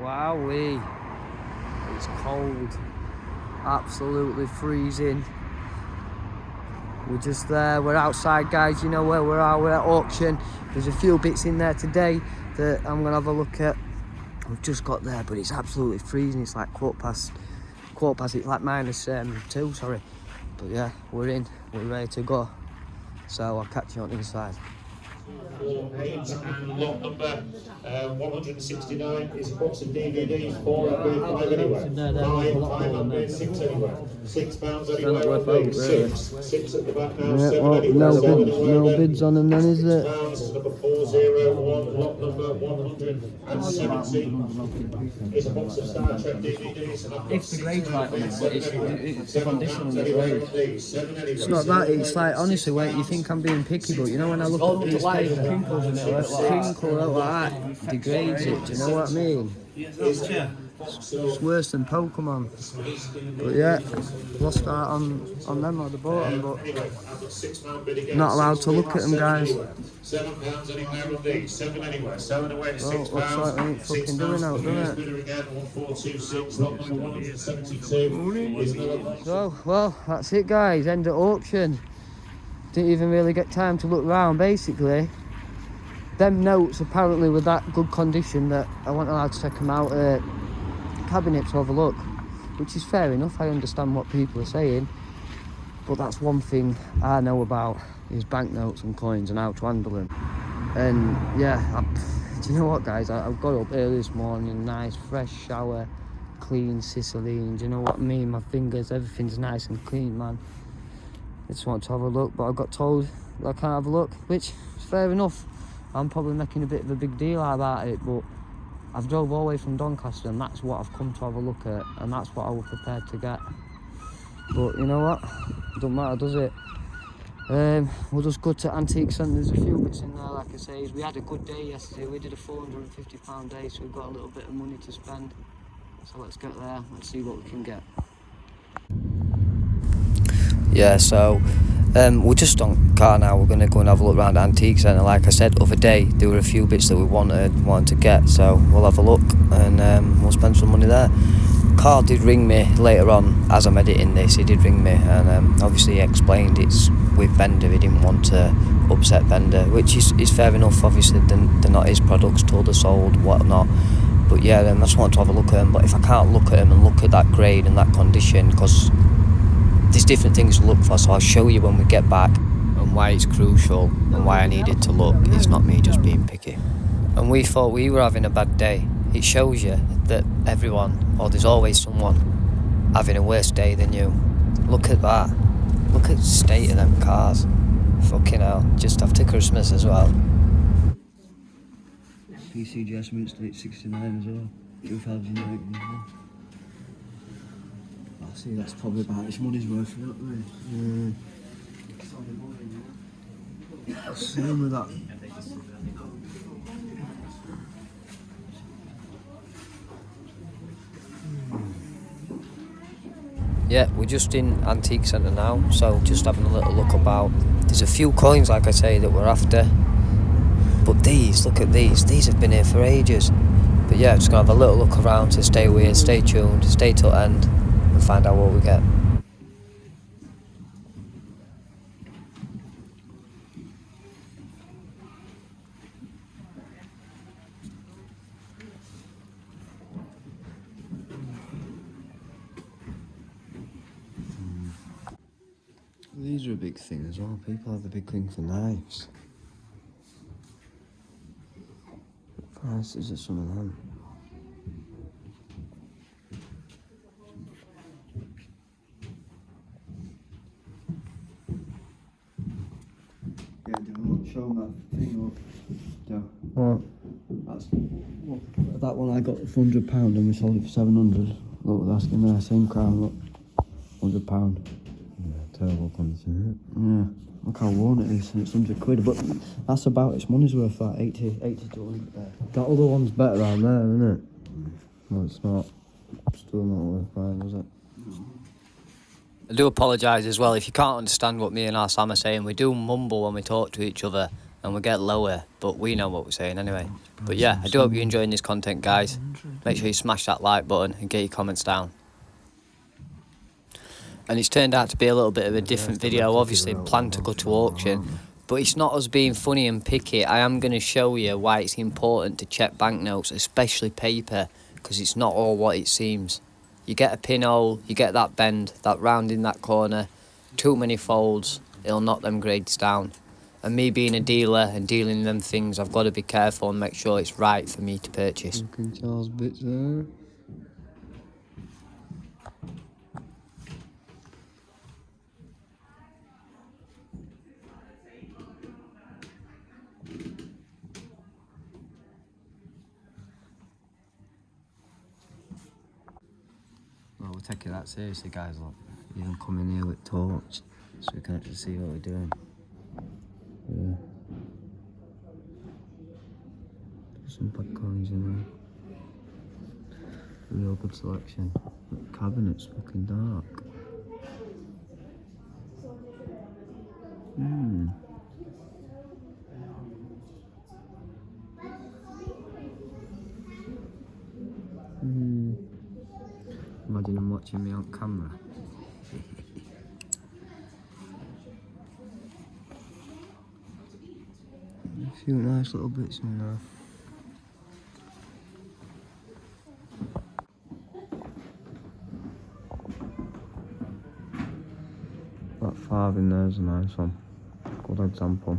Wowee. It's cold. Absolutely freezing. We're just there. We're outside, guys. You know where we are. We're at auction. There's a few bits in there today that I'm going to have a look at. We've just got there, but it's absolutely freezing. It's like quarter past. It's like -2, sorry. But yeah, we're in. We're ready to go. So I'll catch you on the inside. 48 and lot number 169 is a box of DVDs, 4 quid, 5 anywhere, 5 quid, 6 anywhere, £6 anywhere on these, 6 at the back now, 7 anywhere, No bids on them then, is it? £6, number 401, lot number 170 is a box of Star Trek DVDs. If the grade's right on it, but it's the condition on the grade. It's not that, it's like, honestly, wait, you think I'm being picky, but you know when I look at these papers, crinkles in it, like that, degrades it, do you know what I mean? It's worse than Pokemon. But yeah, lost out on them at the bottom, but not allowed to look at them, guys. £7 anywhere on these, 7 anywhere, selling away at Well, looks like we ain't fucking doing out, doesn't it? So, well, that's it, guys, end of auction. Didn't even really get time to look around, basically. Them notes apparently were that good condition that I wasn't allowed to take them out cabinet to have a look, which is fair enough. I understand what people are saying, but that's one thing I know about is banknotes and coins and how to handle them. And yeah, do you know what, guys, I've got up early this morning, nice fresh shower, clean Sicilian, do you know what I mean? My fingers, everything's nice and clean, man. I just want to have a look, but I got told I can't have a look, which is fair enough. I'm probably making a bit of a big deal about it, but I've drove all the way from Doncaster and that's what I've come to have a look at, and that's what I was prepared to get. But you know what? Don't matter, does it? We'll just go to Antique Centre. There's a few bits in there, like I say. We had a good day yesterday. We did a £450 day, so we've got a little bit of money to spend. So let's get there, let's see what we can get. Yeah, so we're just on car now. We're going to go and have a look around Antique Centre. Like I said, other day there were a few bits that we wanted to get, so we'll have a look and we'll spend some money there. Carl did ring me later on as I'm editing this. He did ring me, and obviously he explained it's with vendor. He didn't want to upset vendor, which is fair enough. Obviously they're not his products till they're sold, whatnot. But yeah, I just want to have a look at them. But if I can't look at them and look at that grade and that condition, because there's different things to look for, so I'll show you when we get back and why it's crucial and why I needed to look. It's not me just being picky. And we thought we were having a bad day. It shows you that everyone, or there's always someone, having a worse day than you. Look at that. Look at the state of them cars. Fucking hell. Just after Christmas as well. PCGS Minster 69 as well. 2008. I see that's probably about its money's worth for that, right? Same with that. Yeah, we're just in Antique Centre now, so just having a little look about. There's a few coins, like I say, that we're after. But these, look at these have been here for ages. But yeah, just gonna have a little look around, so stay weird, stay tuned, stay till end, and find out what we get. These are a big thing as well. People have a big thing for knives. What prices are some of them? Yeah, do not show that thing up. Joe. What? That one I got for £100 and we sold it for 700. Look, that's in there, same crown, look. £100. Terrible condition. Yeah, look how worn it is, and it's £100, but that's about its money's worth, that 80 to 100 there. That other one's better around there, isn't it? No, it's not. Still not worth buying, is it? I do apologise as well if you can't understand what me and our Sam are saying. We do mumble when we talk to each other and we get lower, but we know what we're saying anyway. But yeah, I do hope you're enjoying this content, guys. make sure you smash that like button and get your comments down. And it's turned out to be a little bit of a different video. Obviously planned to go to auction, but it's not us being funny and picky. I am going to show you why it's important to check banknotes, especially paper, because it's not all what it seems. You get a pinhole, you get that bend, that round in that corner, too many folds, it'll knock them grades down. And me being a dealer and dealing in them things, I've got to be careful and make sure it's right for me to purchase. Charles bits there. Well, we're taking that seriously, guys. Look, even coming here with torch, so we can actually see what we're doing. Yeah. Some bad coins in there. Real good selection. The cabinet's fucking dark. Imagine them watching me on camera. A few nice little bits in there. That 5 in there's a nice one. Good example.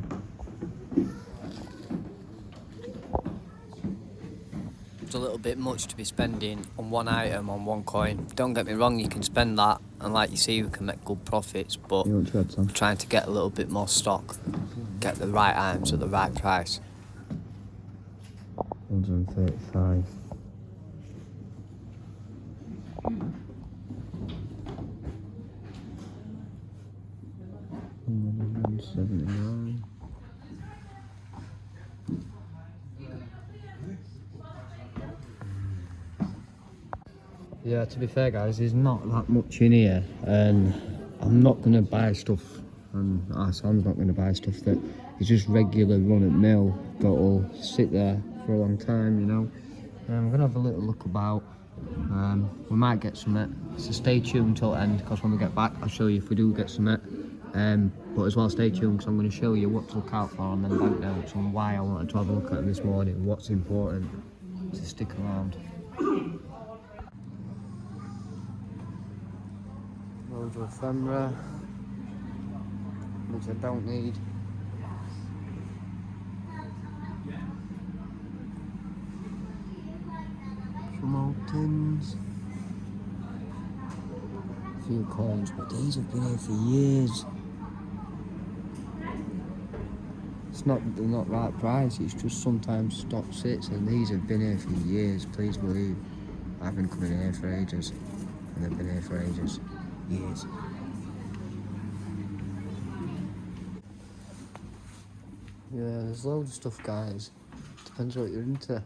It's a little bit much to be spending on one item, on one coin. Don't get me wrong, you can spend that, and like you see, we can make good profits, but we're trying to get a little bit more stock, get the right items at the right price. 135. $179. Yeah, to be fair, guys, there's not that much in here, and I'm not going to buy stuff, and Sam's not going to buy stuff that is just regular run-at-mill that'll sit there for a long time, you know. I'm going to have a little look about. We might get some, so stay tuned till the end, because when we get back, I'll show you if we do get some. But as well, stay tuned, because I'm going to show you what to look out for on them banknotes and why I wanted to have a look at them this morning, what's important to stick around. Loads of ephemera, which I don't need. Some old tins. A few coins, but these have been here for years. It's not that they're not right price, it's just sometimes stock sits, and these have been here for years, please believe. I've been coming here for ages, and they've been here for ages. Years. Yeah, there's loads of stuff, guys. Depends what you're into.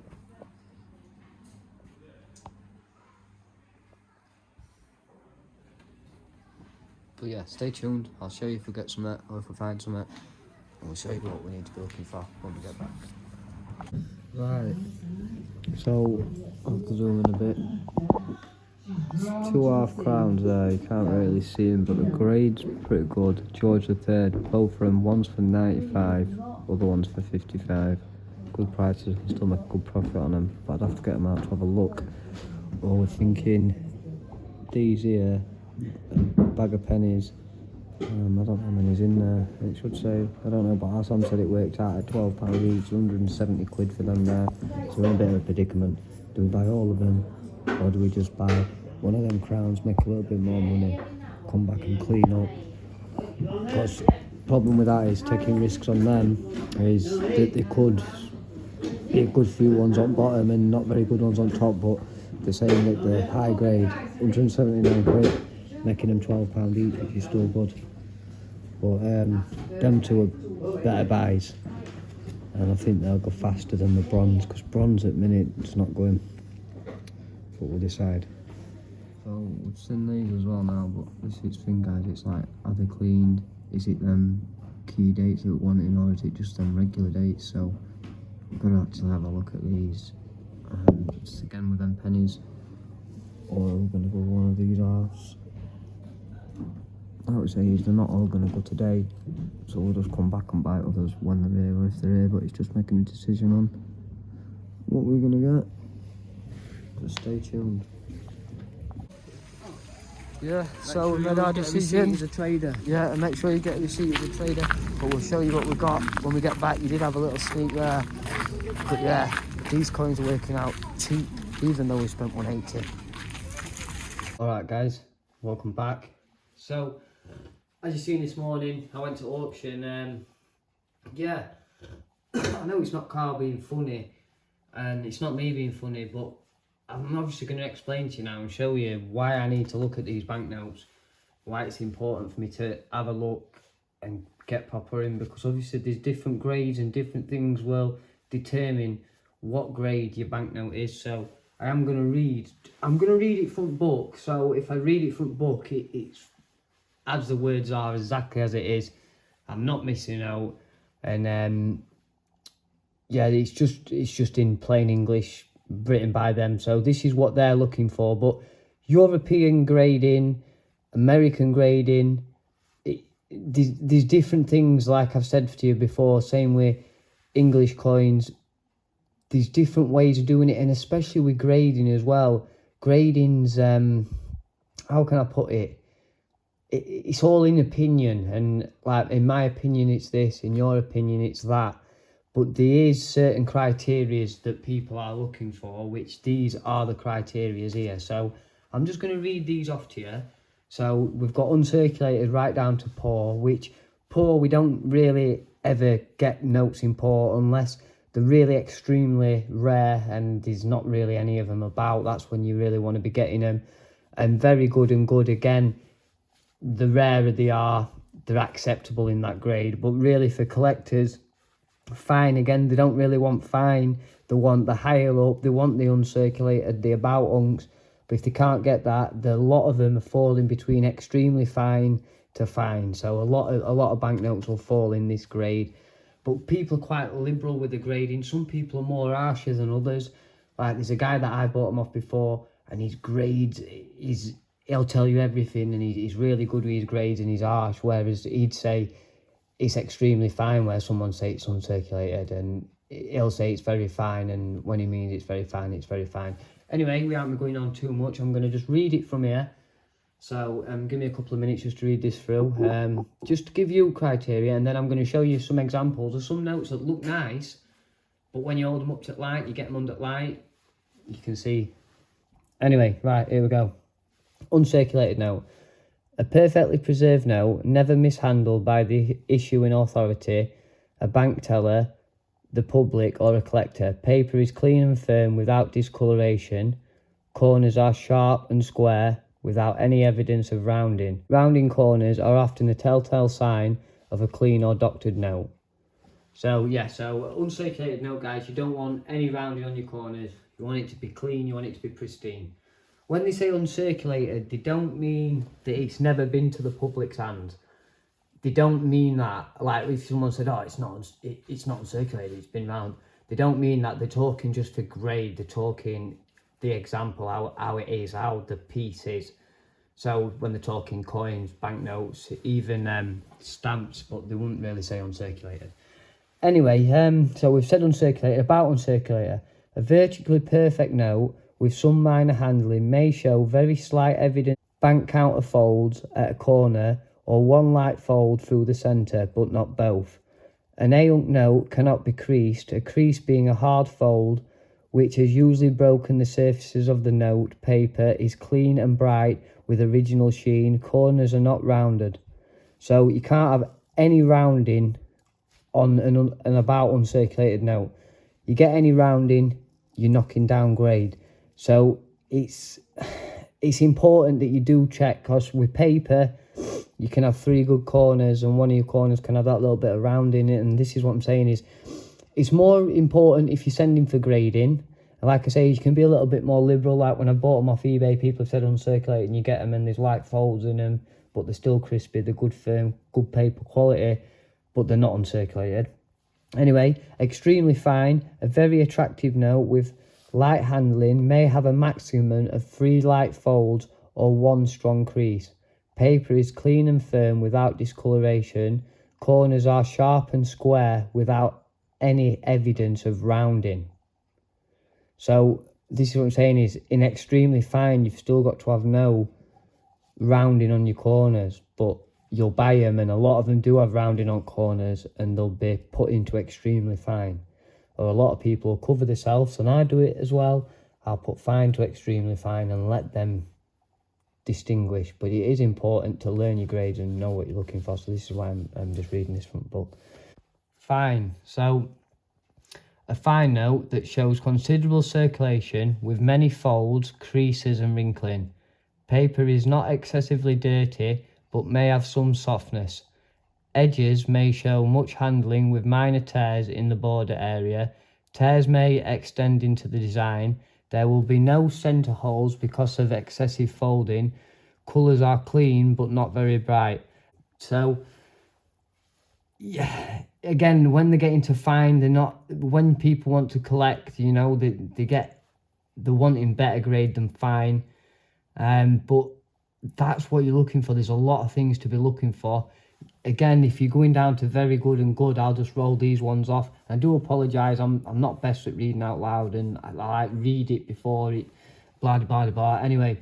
But yeah, stay tuned. I'll show you if we get some or if we find some, and we'll show you what we need to be looking for when we get back. Right. So I'll have to zoom in a bit. 2 half crowns there, you can't really see them, but the grade's pretty good. George III, both of them, one's for 95, other one's for 55. Good prices, can still make a good profit on them, but I'd have to get them out to have a look. Or we're thinking these here, a bag of pennies. I don't know how many's in there. It should say, I don't know, but Sam said it worked out at £12 each, 170 quid for them there. So we're in a bit of a predicament. Do we buy all of them, or do we just buy one of them crowns, make a little bit more money, come back and clean up? Because the problem with that is taking risks on them is that they could be a good few ones on bottom and not very good ones on top, but they're saying that the high grade, 179 quid, making them £12 each, which is still good. But them two are better buys, and I think they'll go faster than the bronze, because bronze at the minute it's not going, but we'll decide. So we've seen these as well now, but this is thing, guys, it's like, are they cleaned? Is it them key dates that we're wanting, or is it just them regular dates? So we're going to actually have a look at these Just again with them pennies. Or we're going to go one of these halves. Like we say, they're not all going to go today, so we'll just come back and buy others when they're here or if they're here, but it's just making a decision on what we're going to get. Just stay tuned. Yeah, so we made our decision. As a trader. Yeah, and make sure you get a receipt as a trader. But we'll show you what we got when we get back. You did have a little sneak there. But yeah, these coins are working out cheap, even though we spent 180. Alright guys, welcome back. So, as you've seen this morning, I went to auction. Yeah, I know it's not Carl being funny, and it's not me being funny, but I'm obviously going to explain to you now and show you why I need to look at these banknotes, why it's important for me to have a look and get proper in, because obviously there's different grades and different things will determine what grade your banknote is. So I'm going to read it from book. So if I read it from book, it's as the words are, exactly as it is. I'm not missing out, and yeah, it's just in plain English, written by them. So this is what they're looking for. But European grading, American grading, there's different things, like I've said to you before. Same with English coins. There's different ways of doing it, and especially with grading as well. Grading's how can I put it? It's all in opinion, and like in my opinion it's this, in your opinion it's that. But there is certain criteria that people are looking for, which these are the criteria here. So I'm just going to read these off to you. So we've got uncirculated right down to poor, which poor we don't really ever get notes in poor unless they're really extremely rare and there's not really any of them about. That's when you really want to be getting them. And very good and good, again, the rarer they are, they're acceptable in that grade. But really for collectors, fine, again, they don't really want fine, they want the higher up, they want the uncirculated, the about unks. But if they can't get that, a lot of them are falling between extremely fine to fine. So a lot of banknotes will fall in this grade. But people are quite liberal with the grading. Some people are more harsher than others. Like there's a guy that I bought him off before, and his grades he'll tell you everything, and he's really good with his grades and he's harsh, whereas he'd say it's extremely fine, where someone say it's uncirculated, and he'll say it's very fine, and when he means it's very fine, it's very fine. Anyway, we aren't going on too much. I'm going to just read it from here. So give me a couple of minutes just to read this through, just to give you criteria, and then I'm going to show you some examples of some notes that look nice, but when you hold them up to light, you get them under light, you can see. Anyway, right, here we go. Uncirculated note. A perfectly preserved note, never mishandled by the issuing authority, a bank teller, the public, or a collector. Paper is clean and firm without discoloration. Corners are sharp and square without any evidence of rounding. Rounding corners are often a telltale sign of a clean or doctored note. So yeah, so uncirculated note, guys, you don't want any rounding on your corners. You want it to be clean, you want it to be pristine. When they say uncirculated, they don't mean that it's never been to the public's hands. They don't mean that, like if someone said, oh, it's not uncirculated, it's been round. They don't mean that. They're talking just for grade. They're talking the example, how it is, how the piece is. So when they're talking coins, banknotes, even stamps, but they wouldn't really say uncirculated. Anyway, so we've said uncirculated. About uncirculated, a vertically perfect note with some minor handling may show very slight evidence bank counter folds at a corner or one light fold through the centre, but not both. An A-unk note cannot be creased, a crease being a hard fold which has usually broken the surfaces of the note. Paper is clean and bright with original sheen. Corners are not rounded. So you can't have any rounding on an about uncirculated note. You get any rounding, you're knocking down grade. So it's important that you do check, because with paper you can have 3 good corners and one of your corners can have that little bit of rounding in it. And this is what I'm saying is, it's more important if you're sending for grading. And like I say, you can be a little bit more liberal. Like when I bought them off eBay, people have said uncirculated, and you get them and there's light folds in them, but they're still crispy, they're good firm, good paper quality, but they're not uncirculated. Anyway, extremely fine, a very attractive note with Light handling may have a maximum of 3 light folds or 1 strong crease. Paper is clean and firm without discoloration. Corners are sharp and square without any evidence of rounding. So this is what I'm saying, is in extremely fine you've still got to have no rounding on your corners, but you'll buy them and a lot of them do have rounding on corners and they'll be put into extremely fine. Or a lot of people cover themselves, and I do it as well. I'll put fine to extremely fine and let them distinguish. But it is important to learn your grades and know what you're looking for. So this is why I'm just reading this from the book. Fine. So a fine note that shows considerable circulation with many folds, creases and wrinkling. Paper is not excessively dirty but may have some softness. Edges may show much handling with minor tears in the border area. Tears may extend into the design. There will be no centre holes because of excessive folding. Colours are clean but not very bright. So, yeah, again, when they get into fine, they're not, when people want to collect, you know, they're wanting better grade than fine. But that's what you're looking for. There's a lot of things to be looking for. Again, if you're going down to very good and good, I'll just roll these ones off. I do apologise, I'm not best at reading out loud, and I like read it before it, blah blah blah. Anyway,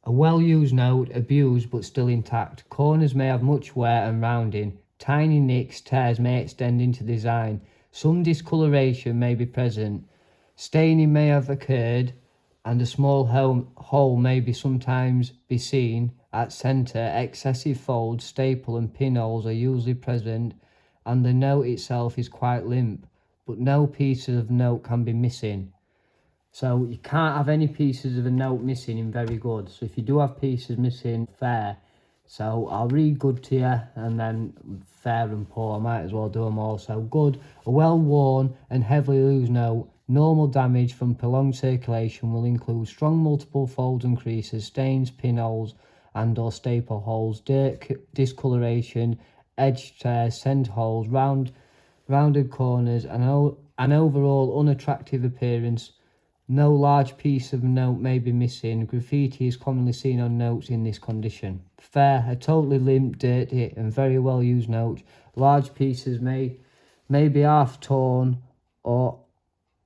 a well-used note, abused but still intact. Corners may have much wear and rounding. Tiny nicks, tears may extend into design. Some discoloration may be present. Staining may have occurred, and a small hole may be sometimes be seen at centre. Excessive folds, staple and pinholes are usually present, and the note itself is quite limp, but no pieces of note can be missing. So you can't have any pieces of a note missing in very good. So if you do have pieces missing, fair. So I'll read good to you, and then fair and poor, I might as well do them all. So good, a well-worn and heavily loose note. Normal damage from prolonged circulation will include strong multiple folds and creases, stains, pinholes and or staple holes, dirt, discoloration, edge tears, scent holes, rounded corners, and an overall unattractive appearance. No large piece of note may be missing. Graffiti is commonly seen on notes in this condition. Fair, a totally limp, dirty and very well used note. Large pieces may be half torn or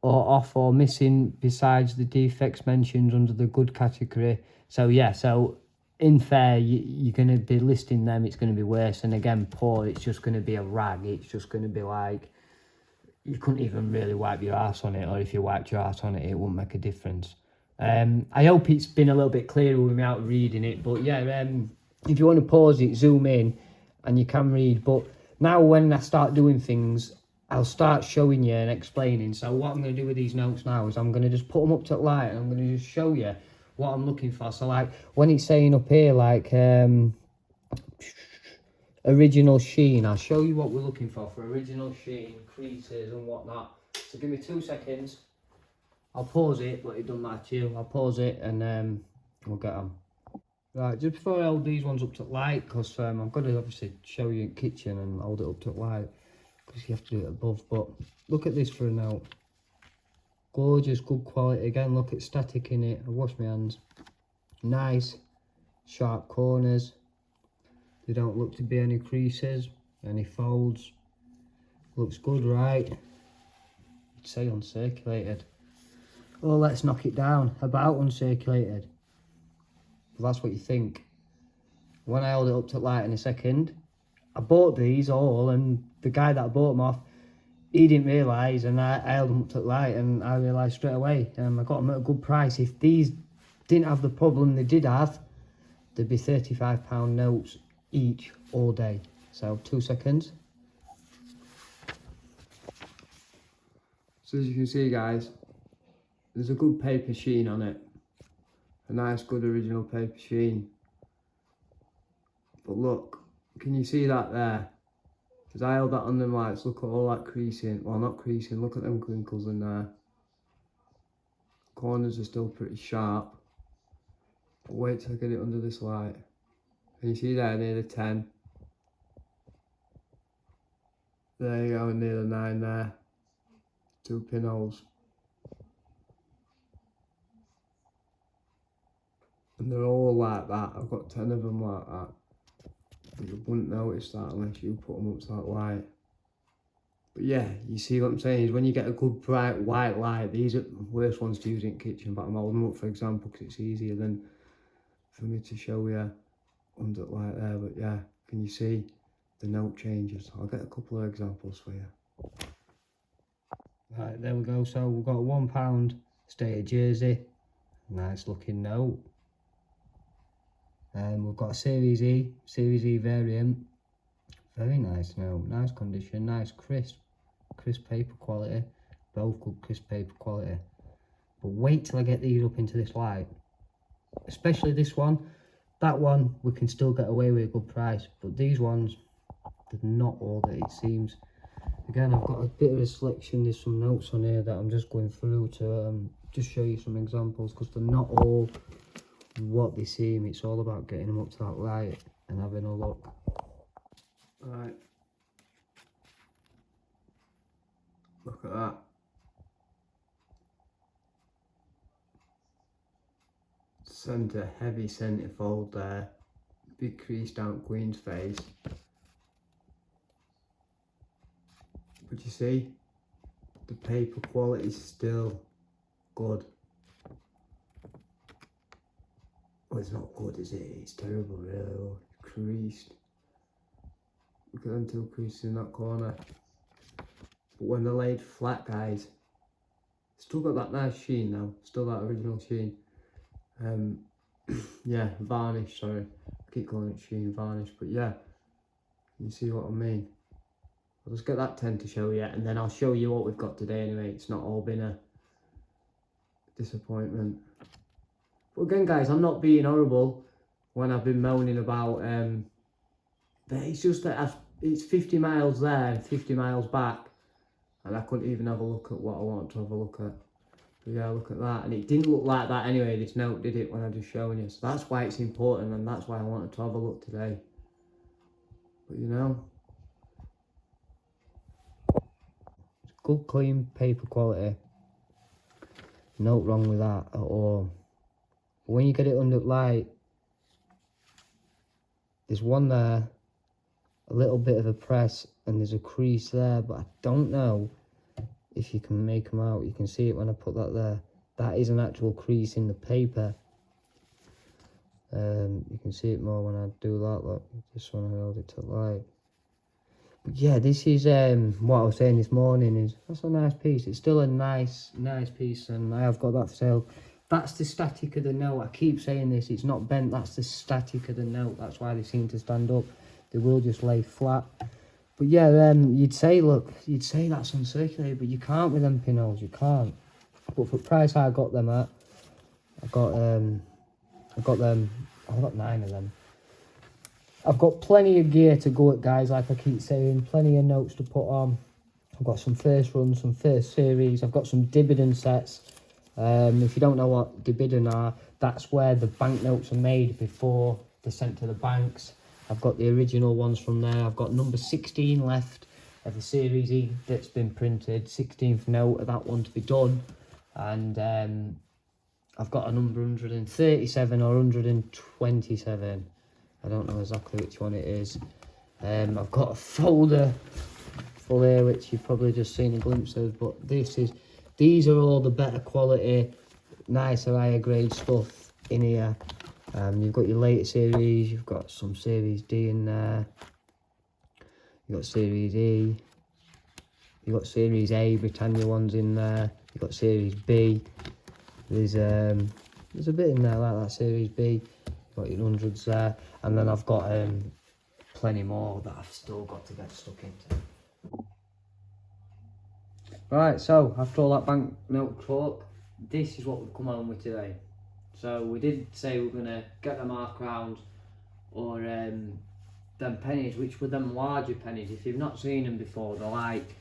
off or missing besides the defects mentioned under the good category. So yeah, so in fair, you're going to be listing them, it's going to be worse. And again, poor, it's just going to be a rag. It's just going to be like, you couldn't even really wipe your ass on it, or if you wiped your ass on it, it wouldn't make a difference. I hope it's been a little bit clearer without reading it, but yeah, if you want to pause it, zoom in, and you can read. But now when I start doing things, I'll start showing you and explaining. So what I'm going to do with these notes now is I'm going to just put them up to the light, and I'm going to just show you what I'm looking for. So like when it's saying up here, like original sheen, I'll show you what we're looking for original sheen, creases and whatnot. So give me 2 seconds. I'll pause it, but it doesn't matter to you. I'll pause it and we'll get on. Right, just before I hold these ones up to the light, because I've got to obviously show you in the kitchen and hold it up to the light, because you have to do it above. But look at this for a note. Gorgeous, good quality. Again, look at static in it. I washed my hands. Nice, sharp corners. They don't look to be any creases, any folds. Looks good, right? I'd say uncirculated. Oh, let's knock it down. About uncirculated. Well, that's what you think. When I hold it up to light in a second, I bought these all, and the guy that I bought them off, he didn't realise, and I held them up to light, and I realised straight away. I got them at a good price. If these didn't have the problem they did have, there'd be £35 notes each all day. So 2 seconds. So as you can see, guys, there's a good paper sheen on it, a nice good original paper sheen. But look, can you see that there? Because I held that on them lights, look at all that creasing, well not creasing, look at them crinkles in there. Corners are still pretty sharp, but wait till I get it under this light. Can you see there near the 10? There you go, near the 9 there. 2 pinholes. And they're all like that. I've got 10 of them like that. But you wouldn't notice that unless you put them up to that light. But yeah, you see what I'm saying is when you get a good bright white light, these are the worst ones to use in the kitchen, but I'm holding them up for example because it's easier than for me to show you under the light there. But yeah, can you see the note changes? I'll get a couple of examples for you. Right, there we go. So we've got a £1 state of Jersey, nice looking note. And we've got a Series E variant, very nice note, nice condition, nice crisp paper quality, both good crisp paper quality. But wait till I get these up into this light, especially this one. That one we can still get away with a good price, but these ones, they're not all that it seems. Again, I've got a bit of a selection. There's some notes on here that I'm just going through to just show you some examples, because they're not all what they seem. It's all about getting them up to that light and having a look. Right, look at that. Centre, heavy centre fold there, big crease down Queen's face. But you see, the paper quality is still good. Well, it's not good, is it? It's terrible, really. Look, creased. Look at them two creases in that corner. But when they're laid flat, guys, still got that nice sheen now. Still that original sheen. Yeah, varnish, sorry. I keep calling it sheen, varnish. But yeah, you see what I mean? I'll just get that 10 to show you, and then I'll show you what we've got today anyway. It's not all been a disappointment. But again, guys, I'm not being horrible when I've been moaning about but it's just that it's 50 miles there and 50 miles back, and I couldn't even have a look at what I wanted to have a look at. But yeah, look at that. And it didn't look like that anyway, this note, did it, when I just showing you? So that's why it's important, and that's why I wanted to have a look today. But you know, good clean paper quality, no wrong with that at all. But when you get it under light, there's one there, a little bit of a press, and there's a crease there, but I don't know if you can make them out. You can see it when I put that there. That is an actual crease in the paper. You can see it more when I do that, look, just when I hold it to light. But yeah, this is what I was saying this morning, is that's a nice piece. It's still a nice piece, and I have got that for sale. That's the static of the note. I keep saying this, it's not bent, that's the static of the note. That's why they seem to stand up. They will just lay flat. But yeah, you'd say that's uncirculated, but you can't with them pinholes, you can't. But for the price I got them at, I've got 9 of them. I've got plenty of gear to go at, guys, like I keep saying, plenty of notes to put on. I've got some first runs, some first series, I've got some dividend sets. If you don't know what dividend are, that's where the banknotes are made before they're sent to the banks. I've got the original ones from there. I've got number 16 left of the Series E that's been printed, 16th note of that one to be done. And I've got a number 137 or 127. I don't know exactly which one it is. I've got a folder full here, which you've probably just seen a glimpse of, but these are all the better quality, nicer, higher grade stuff in here. You've got your later series, you've got some Series D in there, you've got Series E, you've got Series A, Britannia ones in there, you've got Series B, there's a bit in there like that, Series B, you've got your hundreds there, and then I've got plenty more that I've still got to get stuck into. Right, so after all that banknote talk, this is what we've come on with today. So we did say we were going to get them mark round, or them pennies, which were them larger pennies. If you've not seen them before, they're like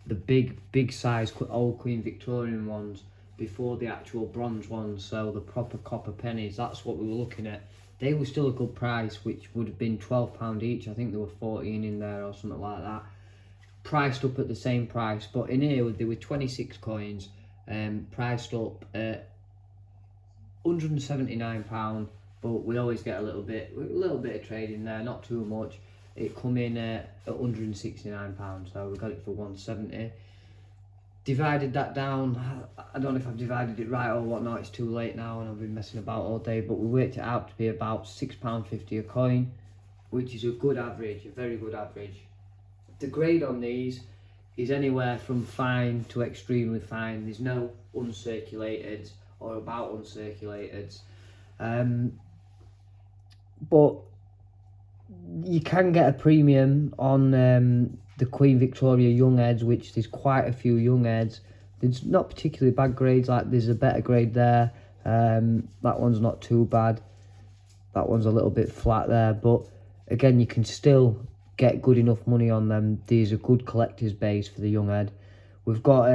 the big size old Queen Victorian ones before the actual bronze ones, so the proper copper pennies. That's what we were looking at. They were still a good price, which would have been £12 each. I think there were 14 in there or something like that. Priced up at the same price, but in here there were 26 coins, priced up at £179, but we always get a little bit of trade in there, not too much. It come in at £169, so we got it for 170. Divided that down, I don't know if I've divided it right or whatnot, it's too late now and I've been messing about all day, but we worked it out to be about £6.50 a coin, which is a good average, a very good average. The grade on these is anywhere from fine to extremely fine. There's no uncirculated or about uncirculated, but you can get a premium on the Queen Victoria young heads, which there's quite a few young heads. There's not particularly bad grades, like there's a better grade there. That one's not too bad. That one's a little bit flat there, but again, you can still get good enough money on them. These are good collector's base for the young head. We've got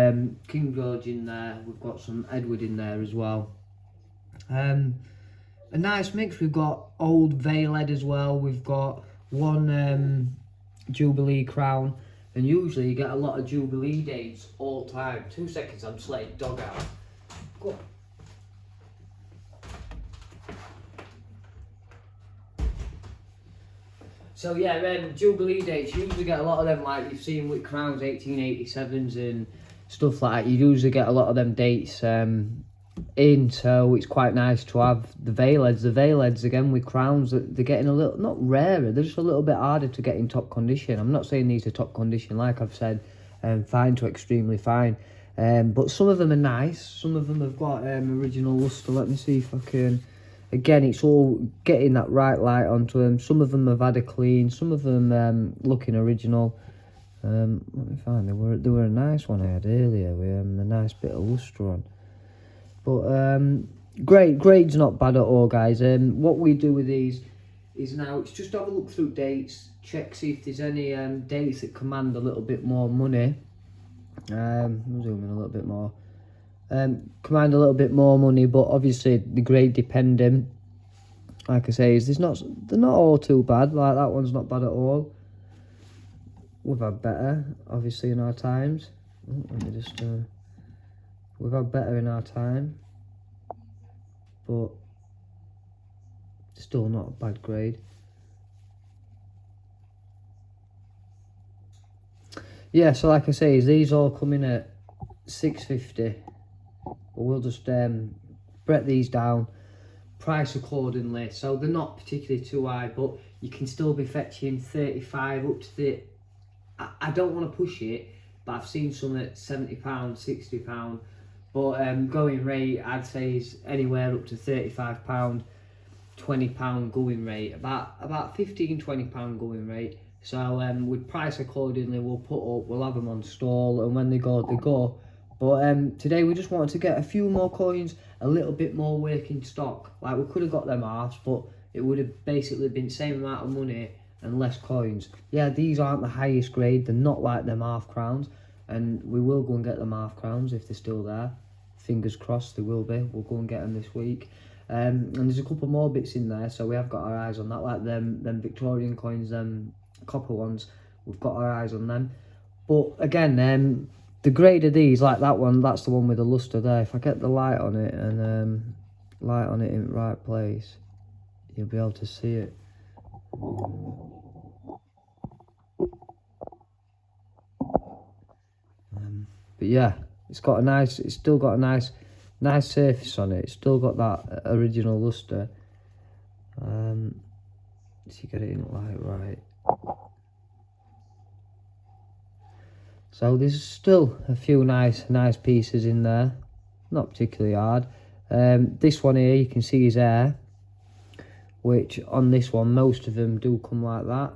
King George in there. We've got some Edward in there as well. A nice mix. We've got old Vale head as well. We've got one Jubilee crown, and usually you get a lot of Jubilee dates all time. 2 seconds, I'm just letting dog out. Go on. So yeah, Jubilee dates, you usually get a lot of them, like you've seen with crowns, 1887s and stuff like that. You usually get a lot of them dates in, so it's quite nice to have the Vale heads. The Vale heads, again, with crowns, they're getting a little, not rarer, they're just a little bit harder to get in top condition. I'm not saying these are top condition, like I've said, fine to extremely fine. But some of them are nice, some of them have got original lustre. Let me see if I can... Again, it's all getting that right light onto them. Some of them have had a clean, some of them looking original. Let me find, they were a nice one I had earlier with a nice bit of lustre on. But grade's not bad at all, guys. What we do with these is now, it's just have a look through dates, check, see if there's any dates that command a little bit more money. I'm zooming a little bit more. Command a little bit more money, but obviously the grade dependent, like I say, is they're not all too bad. Like that one's not bad at all. We've had better, obviously, in our times. Let me just we've had better in our time, but still not a bad grade. Yeah, so like I say, these all come in at £6.50. But we'll just break these down, price accordingly. So they're not particularly too high, but you can still be fetching 35 up to the... I don't want to push it, but I've seen some at £70, £60. But going rate, I'd say, is anywhere up to £35, £20 going rate. About £15, £20 going rate. So with price accordingly, we'll have them on stall, and when they go, they go. But today we just wanted to get a few more coins, a little bit more working stock. Like, we could have got them halves, but it would have basically been the same amount of money and less coins. Yeah, these aren't the highest grade, they're not like them half crowns, and we will go and get them half crowns if they're still there. Fingers crossed they will be. We'll go and get them this week. And there's a couple more bits in there, so we have got our eyes on that, like them Victorian coins, them copper ones. We've got our eyes on them. But again, the grade of these, like that one, that's the one with the lustre there. If I get the light on it and light on it in the right place, you'll be able to see it. But yeah, it's still got a nice surface on it. It's still got that original lustre. So you get it in light right. So there's still a few nice pieces in there, not particularly hard. This one here, you can see his hair, which on this one, most of them do come like that.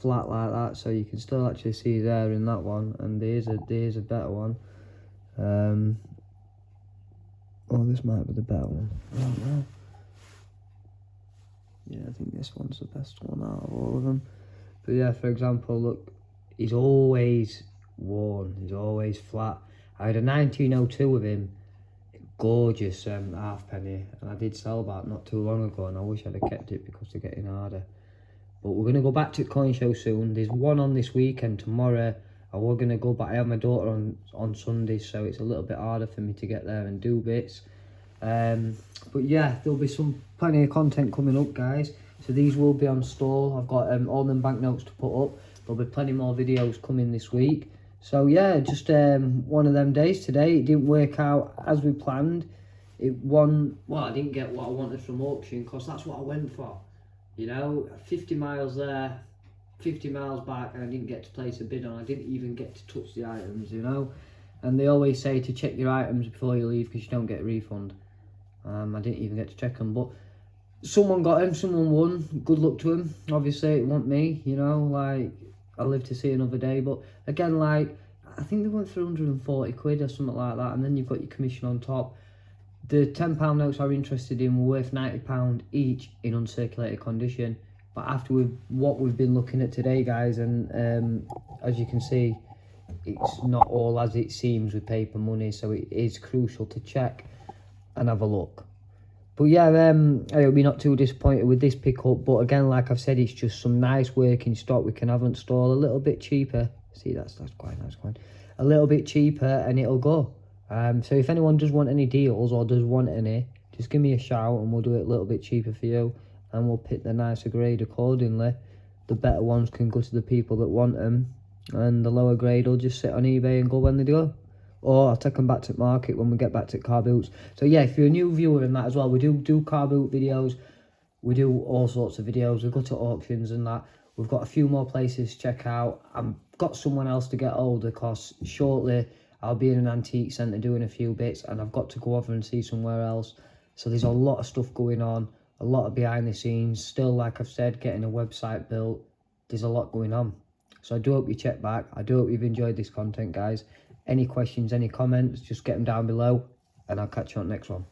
Flat like that, so you can still actually see his hair in that one, and there's a better one. Oh, this might be the better one. I don't know. Yeah, I think this one's the best one out of all of them. But yeah, for example, look, he's always worn, he's always flat. I had a 1902 with him, gorgeous halfpenny, and I did sell that not too long ago, and I wish I'd have kept it because they're getting harder. But we're going to go back to the coin show soon. There's one on this weekend tomorrow, I was going to go, but I have my daughter on Sunday, so it's a little bit harder for me to get there and do bits. But yeah, there'll be plenty of content coming up, guys. So these will be on store. I've got all them banknotes to put up. There'll be plenty more videos coming this week. So yeah, just one of them days today. It didn't work out as we planned. Well, I didn't get what I wanted from auction, because that's what I went for. You know, 50 miles there, 50 miles back, and I didn't get to place a bid on. I didn't even get to touch the items, you know. And they always say to check your items before you leave, because you don't get a refund. I didn't even get to check them, but someone got him, someone won. Good luck to him. Obviously, it wasn't me, you know, like, I live to see another day. But again, like, I think they went for 140 quid or something like that, and then you've got your commission on top. The £10 notes I were interested in were worth £90 each in uncirculated condition. But after what we've been looking at today, guys, and as you can see, it's not all as it seems with paper money, so it is crucial to check and have a look. But yeah, I hope you're not too disappointed with this pickup. But again, like I've said, it's just some nice working stock we can have on store a little bit cheaper. See, that's quite nice, quite a little bit cheaper, and it'll go. So if anyone does want any deals or does want any, just give me a shout and we'll do it a little bit cheaper for you, and we'll pick the nicer grade accordingly. The better ones can go to the people that want them, and the lower grade will just sit on eBay and go when they go. Or I'll take them back to market when we get back to car boots. So yeah, if you're a new viewer in that as well, we do car boot videos. We do all sorts of videos. We go to auctions and that. We've got a few more places to check out. I've got someone else to get hold of, because shortly I'll be in an antique centre doing a few bits, and I've got to go over and see somewhere else. So there's a lot of stuff going on, a lot of behind the scenes. Still, like I've said, getting a website built. There's a lot going on. So I do hope you check back. I do hope you've enjoyed this content, guys. Any questions, any comments, just get them down below, and I'll catch you on the next one.